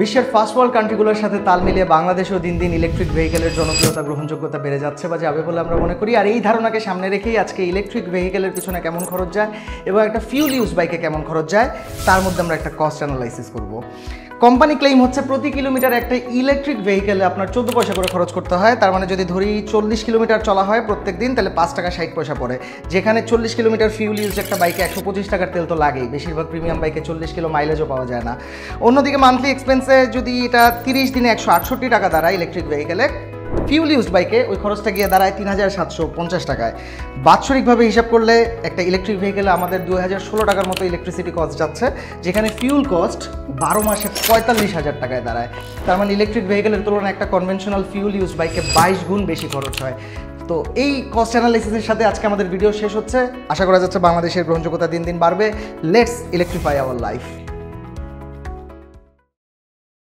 বিশ্বের first world কান্ট্রিগুলোর সাথে তাল মিলিয়ে বাংলাদেশেও দিন দিন ইলেকট্রিক ভেহিকেলের জনপ্রিয়তা গ্রহণযোগ্যতা বেড়ে যাচ্ছে বা যাবে বলে আমরা মনে করি। আর এই ধারণাকে সামনে রেখেই আজকে ইলেকট্রিক ভেহিকেলের পিছনে কেমন খরচ যায় এবং একটা ফিউল ইউজ বাইকে কেমন খরচ যায় তার মধ্যে আমরা একটা কস্ট অ্যানালাইসিস করব। কোম্পানি ক্লেম হচ্ছে প্রতি কিলোমিটার একটা ইলেকট্রিক ভেহিকেলে আপনার 14 পয়সা করে খরচ করতে হয়। তার মানে যদি ধরি 40 কিলোমিটার চলা হয় প্রত্যেক দিন, তাহলে 5 টাকা 60 পয়সা পড়ে। যেখানে 40 কিলোমিটার ফিউল ইউজ একটা বাইকে 125 টাকার তেল তো লাগেই, বেশিরভাগ প্রিমিয়াম বাইকে 40 কিলো মাইলেজও পাওয়া যায় না। অন্যদিকে মান্থলি এক্সপেন্সে যদি এটা 30 দিনে 168 টাকা দাঁড়ায় ইলেকট্রিক ভেহিকেলে, ফিউল ইউজ বাইকে ওই খরচটা গিয়ে দাঁড়ায় 3750 টাকায়। বাৎসরিকভাবে হিসাব করলে একটা ইলেকট্রিক ভেহিকেলে আমাদের 2016 টাকার মতো ইলেকট্রিসিটি কস্ট যাচ্ছে, যেখানে ফিউল কস্ট 12 মাসে 45,000 টাকায় দাঁড়ায়। তার মানে ইলেকট্রিক ভেহিকেলের তুলনায় একটা কনভেনশনাল ফিউল ইউজ বাইকে 22 গুণ বেশি খরচ হয়। তো এই কস্ট অ্যানালাইসিসের সাথে আজকে আমাদের ভিডিও শেষ হচ্ছে। আশা করা যাচ্ছে বাংলাদেশের গ্রহণযোগ্যতা দিন দিন বাড়বে। Let's electrify our life.